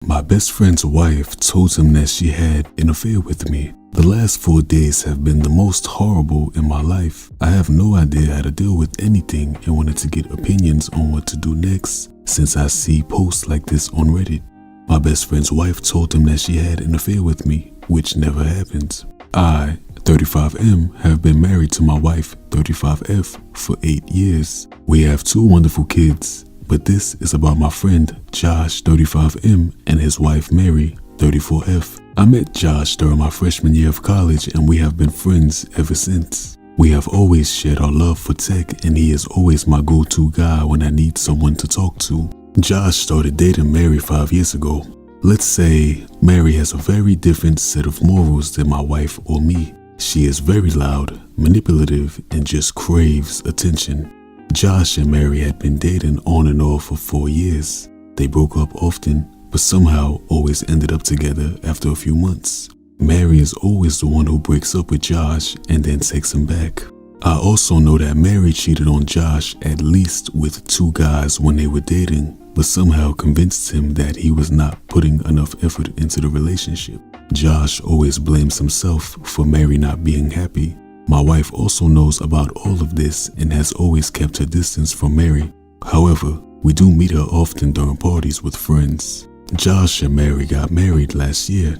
My best friend's wife told him that she had an affair with me. The last 4 days have been the most horrible in my life. I have no idea how to deal with anything and wanted to get opinions on what to do next since I see posts like this on Reddit. My best friend's wife told him that she had an affair with me, which never happened. I, 35M, have been married to my wife, 35F, for 8 years. We have 2 wonderful kids, but this is about my friend Josh, 35M, and his wife Mary, 34F. I met Josh during my freshman year of college and we have been friends ever since. We have always shared our love for tech and he is always my go-to guy when I need someone to talk to. Josh started dating Mary 5 years ago. Let's say Mary has a very different set of morals than my wife or me. She is very loud, manipulative, and just craves attention. Josh and Mary had been dating on and off for 4 years. They broke up often, but somehow always ended up together after a few months. Mary is always the one who breaks up with Josh and then takes him back. I also know that Mary cheated on Josh at least with 2 guys when they were dating, but somehow convinced him that he was not putting enough effort into the relationship. Josh always blames himself for Mary not being happy. My wife also knows about all of this and has always kept her distance from Mary. However, we do meet her often during parties with friends. Josh and Mary got married last year.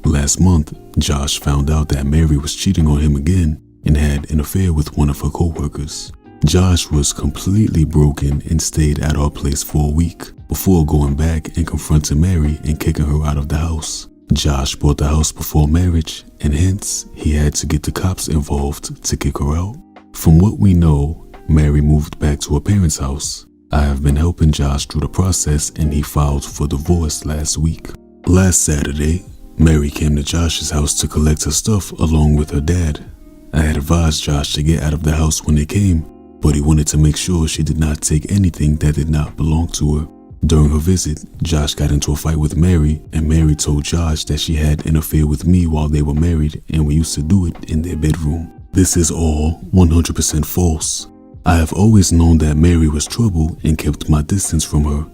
Last month, Josh found out that Mary was cheating on him again and had an affair with one of her co-workers. Josh was completely broken and stayed at our place for a week before going back and confronting Mary and kicking her out of the house. Josh bought the house before marriage and hence he had to get the cops involved to kick her out. From what we know, Mary moved back to her parents' house. I have been helping Josh through the process and he filed for divorce last week. Last Saturday, Mary came to Josh's house to collect her stuff along with her dad. I had advised Josh to get out of the house when they came, but he wanted to make sure she did not take anything that did not belong to her. During her visit, Josh got into a fight with Mary and Mary told Josh that she had an affair with me while they were married and we used to do it in their bedroom. This is all 100% false. I have always known that Mary was trouble and kept my distance from her.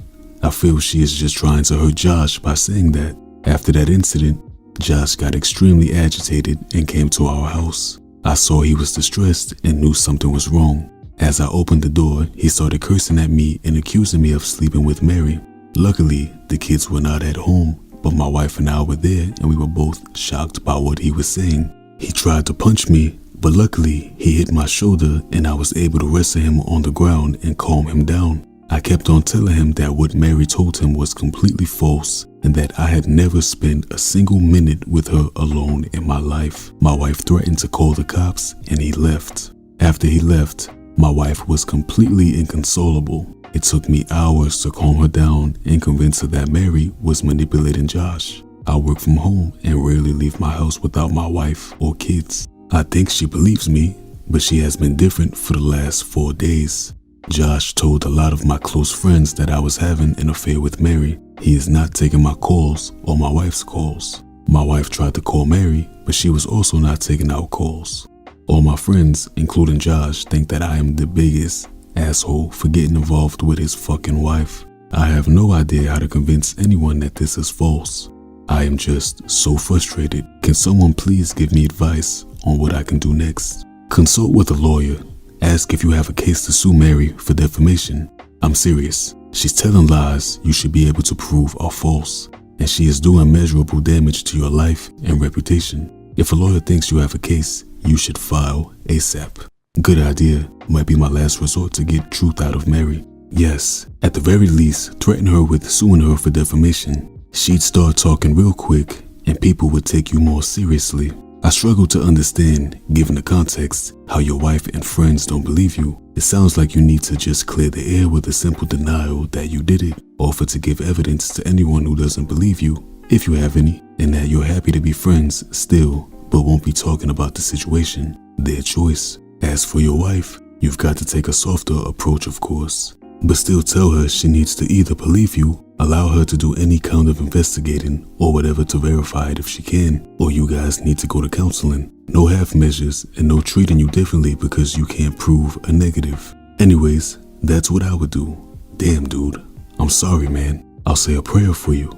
I feel she is just trying to hurt Josh by saying that. After that incident, Josh got extremely agitated and came to our house. I saw he was distressed and knew something was wrong. As I opened the door, he started cursing at me and accusing me of sleeping with Mary. Luckily, the kids were not at home, but my wife and I were there and we were both shocked by what he was saying. He tried to punch me, but luckily he hit my shoulder and I was able to wrestle him on the ground and calm him down. I kept on telling him that what Mary told him was completely false and that I had never spent a single minute with her alone in my life. My wife threatened to call the cops and he left. After he left, my wife was completely inconsolable. It took me hours to calm her down and convince her that Mary was manipulating Josh. I work from home and rarely leave my house without my wife or kids. I think she believes me, but she has been different for the last 4 days. Josh told a lot of my close friends that I was having an affair with Mary. He is not taking my calls or my wife's calls. My wife tried to call Mary, but she was also not taking our calls. All my friends, including Josh, think that I am the biggest asshole for getting involved with his fucking wife. I have no idea how to convince anyone that this is false. I am just so frustrated. Can someone please give me advice on what I can do next? Consult with a lawyer. Ask if you have a case to sue Mary for defamation. I'm serious. She's telling lies you should be able to prove are false, and she is doing measurable damage to your life and reputation. If a lawyer thinks you have a case, you should file ASAP. Good idea. Might be my last resort to get truth out of Mary. Yes, at the very least, threaten her with suing her for defamation. She'd start talking real quick and people would take you more seriously. I struggle to understand, given the context, how your wife and friends don't believe you. It sounds like you need to just clear the air with a simple denial that you did it, offer to give evidence to anyone who doesn't believe you, if you have any, and that you're happy to be friends still, but won't be talking about the situation. Their choice. As for your wife, you've got to take a softer approach, of course, but still tell her she needs to either believe you, allow her to do any kind of investigating or whatever to verify it if she can, or you guys need to go to counseling. No half measures and no treating you differently because you can't prove a negative. Anyways, that's what I would do. Damn dude, I'm sorry man. I'll say a prayer for you.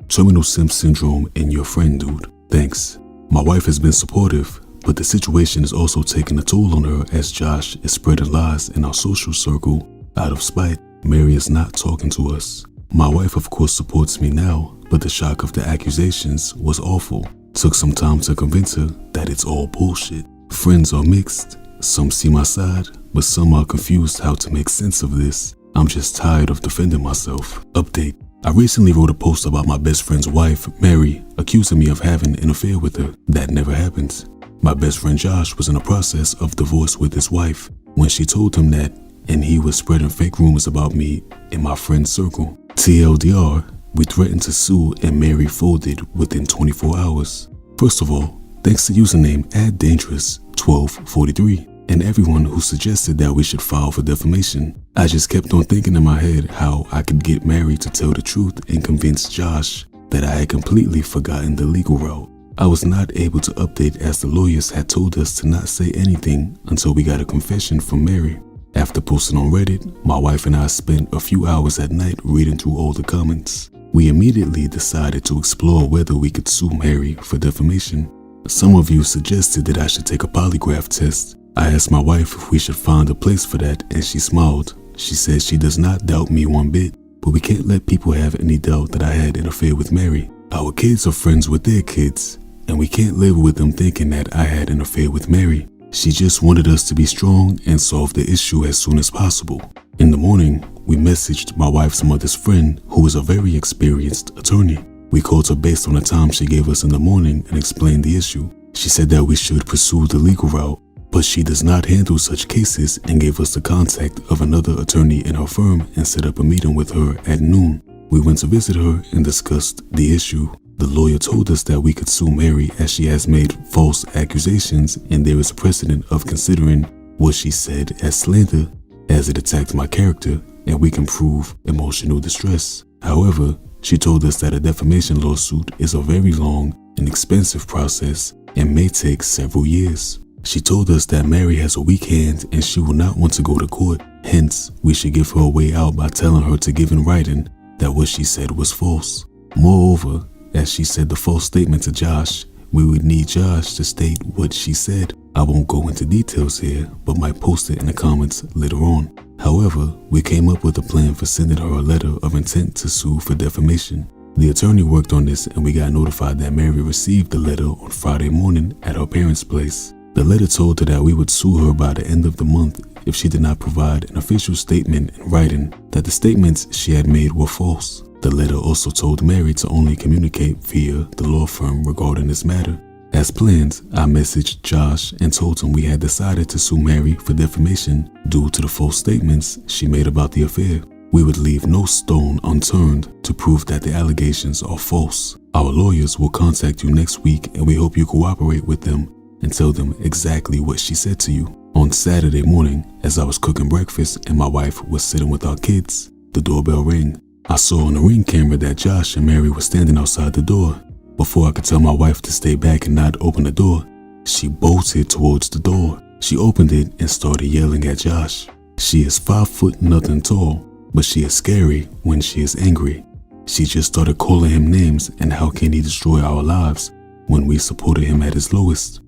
terminal simp syndrome, and your friend, dude. Thanks. My wife has been supportive, but the situation is also taking a toll on her as Josh is spreading lies in our social circle. Out of spite, Mary is not talking to us. My wife of course supports me now, but the shock of the accusations was awful. Took some time to convince her that it's all bullshit. Friends are mixed. Some see my side, but some are confused how to make sense of this. I'm just tired of defending myself. Update. I recently wrote a post about my best friend's wife, Mary, accusing me of having an affair with her. That never happened. My best friend Josh was in the process of divorce with his wife when she told him that, and he was spreading fake rumors about me in my friend's circle. TLDR, we threatened to sue and Mary folded within 24 hours. First of all, thanks to username @dangerous1243 and everyone who suggested that we should file for defamation. I just kept on thinking in my head how I could get Mary to tell the truth and convince Josh that I had completely forgotten the legal route. I was not able to update as the lawyers had told us to not say anything until we got a confession from Mary. After posting on Reddit, my wife and I spent a few hours at night reading through all the comments. We immediately decided to explore whether we could sue Mary for defamation. Some of you suggested that I should take a polygraph test. I asked my wife if we should find a place for that, and she smiled. She said she does not doubt me one bit, but we can't let people have any doubt that I had an affair with Mary. Our kids are friends with their kids, and we can't live with them thinking that I had an affair with Mary. She just wanted us to be strong and solve the issue as soon as possible. In the morning, we messaged my wife's mother's friend, who is a very experienced attorney. We called her based on the time she gave us in the morning and explained the issue. She said that we should pursue the legal route, but she does not handle such cases and gave us the contact of another attorney in her firm and set up a meeting with her at noon. We went to visit her and discussed the issue. The lawyer told us that we could sue Mary as she has made false accusations and there is a precedent of considering what she said as slander as it attacked my character and we can prove emotional distress. However, she told us that a defamation lawsuit is a very long and expensive process and may take several years. She told us that Mary has a weak hand and she will not want to go to court. Hence, we should give her a way out by telling her to give in writing that what she said was false. Moreover, as she said the false statement to Josh, we would need Josh to state what she said. I won't go into details here, but might post it in the comments later on. However, we came up with a plan for sending her a letter of intent to sue for defamation. The attorney worked on this and we got notified that Mary received the letter on Friday morning at her parents' place. The letter told her that we would sue her by the end of the month if she did not provide an official statement in writing that the statements she had made were false. The letter also told Mary to only communicate via the law firm regarding this matter. As planned, I messaged Josh and told him we had decided to sue Mary for defamation due to the false statements she made about the affair. We would leave no stone unturned to prove that the allegations are false. Our lawyers will contact you next week and we hope you cooperate with them and tell them exactly what she said to you. On Saturday morning, as I was cooking breakfast and my wife was sitting with our kids, the doorbell rang. I saw on the Ring camera that Josh and Mary were standing outside the door. Before I could tell my wife to stay back and not open the door, she bolted towards the door. She opened it and started yelling at Josh. She is 5 foot nothing tall, but she is scary when she is angry. She just started calling him names and how can he destroy our lives when we supported him at his lowest.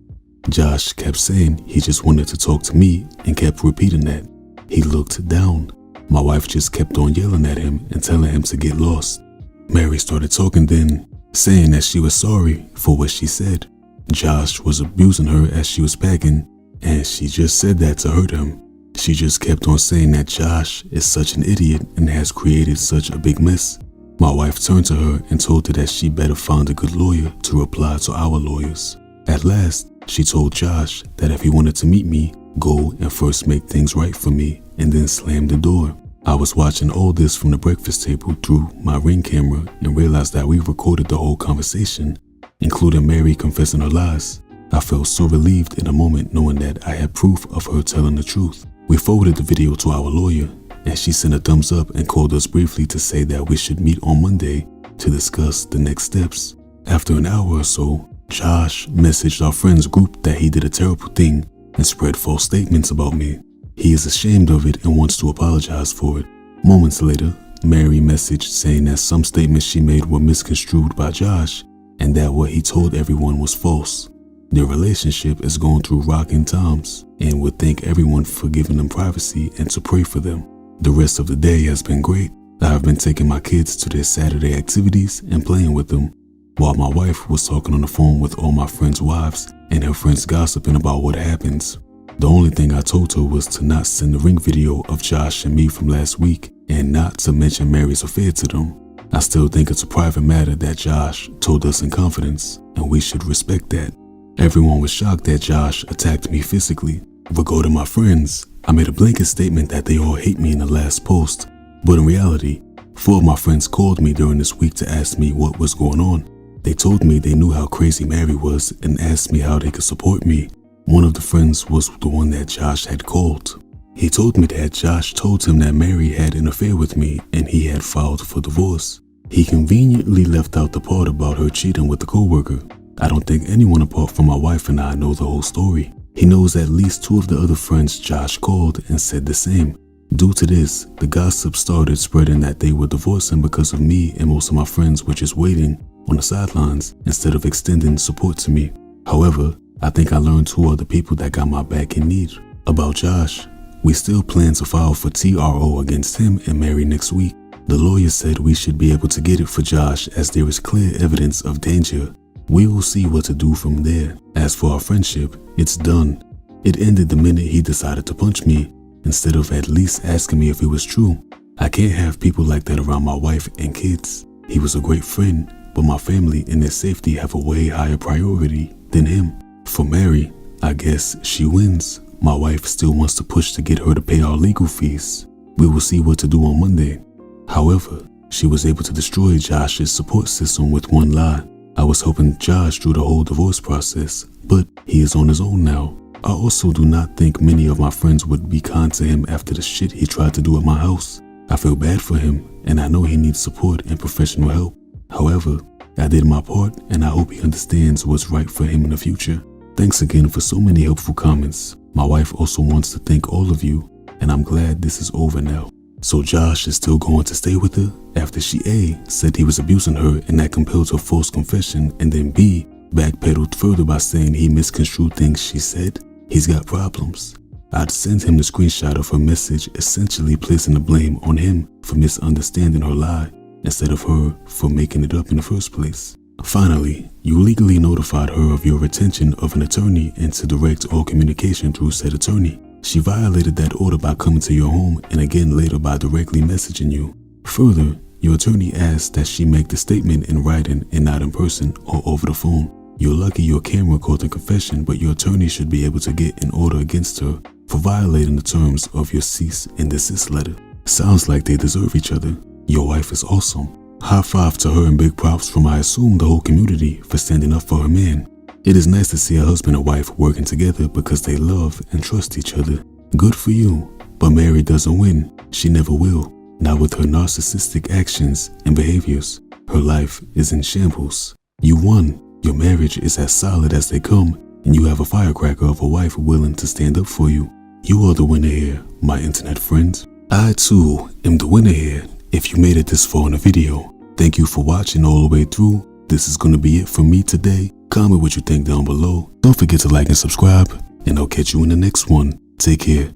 Josh kept saying he just wanted to talk to me and kept repeating that. He looked down. My wife just kept on yelling at him and telling him to get lost. Mary started talking then, saying that she was sorry for what she said. Josh was abusing her as she was packing, and she just said that to hurt him. She just kept on saying that Josh is such an idiot and has created such a big mess. My wife turned to her and told her that she better find a good lawyer to reply to our lawyers. At last, she told Josh that if he wanted to meet me, go and first make things right for me and then slam the door. I was watching all this from the breakfast table through my Ring camera and realized that we recorded the whole conversation, including Mary confessing her lies. I felt so relieved in a moment knowing that I had proof of her telling the truth. We forwarded the video to our lawyer and she sent a thumbs up and called us briefly to say that we should meet on Monday to discuss the next steps. After an hour or so, Josh messaged our friends group that he did a terrible thing and spread false statements about me. He is ashamed of it and wants to apologize for it. Moments later, Mary messaged saying that some statements she made were misconstrued by Josh and that what he told everyone was false. Their relationship is going through rocking times and would thank everyone for giving them privacy and to pray for them. The rest of the day has been great. I have been taking my kids to their Saturday activities and playing with them, while my wife was talking on the phone with all my friends' wives and her friends gossiping about what happens. The only thing I told her was to not send the ring video of Josh and me from last week and not to mention Mary's affair to them. I still think it's a private matter that Josh told us in confidence, and we should respect that. Everyone was shocked that Josh attacked me physically. Regarding my friends, I made a blanket statement that they all hate me in the last post, but in reality, 4 of my friends called me during this week to ask me what was going on. They told me they knew how crazy Mary was and asked me how they could support me. One of the friends was the one that Josh had called. He told me that Josh told him that Mary had an affair with me and he had filed for divorce. He conveniently left out the part about her cheating with the coworker. I don't think anyone apart from my wife and I know the whole story. He knows at least 2 of the other friends Josh called and said the same. Due to this, the gossip started spreading that they were divorcing because of me, and most of my friends were just waiting on the sidelines instead of extending support to me. However, I think I learned 2 other people that got my back in need. About Josh, we still plan to file for TRO against him and Mary next week. The lawyer said we should be able to get it for Josh as there is clear evidence of danger. We will see what to do from there. As for our friendship, it's done. It ended the minute he decided to punch me, instead of at least asking me if it was true. I can't have people like that around my wife and kids. He was a great friend, but my family and their safety have a way higher priority than him. For Mary, I guess she wins. My wife still wants to push to get her to pay our legal fees. We will see what to do on Monday. However, she was able to destroy Josh's support system with one lie. I was hoping Josh through the whole divorce process, but he is on his own now. I also do not think many of my friends would be kind to him after the shit he tried to do at my house. I feel bad for him, and I know he needs support and professional help. However, I did my part, and I hope he understands what's right for him in the future. Thanks again for so many helpful comments. My wife also wants to thank all of you, and I'm glad this is over now. So Josh is still going to stay with her after she A, said he was abusing her and that compelled her false confession, and then B, backpedaled further by saying he misconstrued things she said? He's got problems. I'd send him the screenshot of her message, essentially placing the blame on him for misunderstanding her lie instead of her for making it up in the first place. Finally, you legally notified her of your retention of an attorney and to direct all communication through said attorney. She violated that order by coming to your home and again later by directly messaging you. Further, your attorney asked that she make the statement in writing and not in person or over the phone. You're lucky your camera caught the confession, but your attorney should be able to get an order against her for violating the terms of your cease and desist letter. Sounds like they deserve each other. Your wife is awesome. High five to her and big props from I assume the whole community for standing up for her man. It is nice to see a husband and wife working together because they love and trust each other. Good for you. But Mary doesn't win. She never will. Not with her narcissistic actions and behaviors. Her life is in shambles. You won. Your marriage is as solid as they come, and you have a firecracker of a wife willing to stand up for you. You are the winner here, my internet friends. I too am the winner here if you made it this far in the video. Thank you for watching all the way through. This is going to be it for me today. Comment what you think down below. Don't forget to like and subscribe, and I'll catch you in the next one. Take care.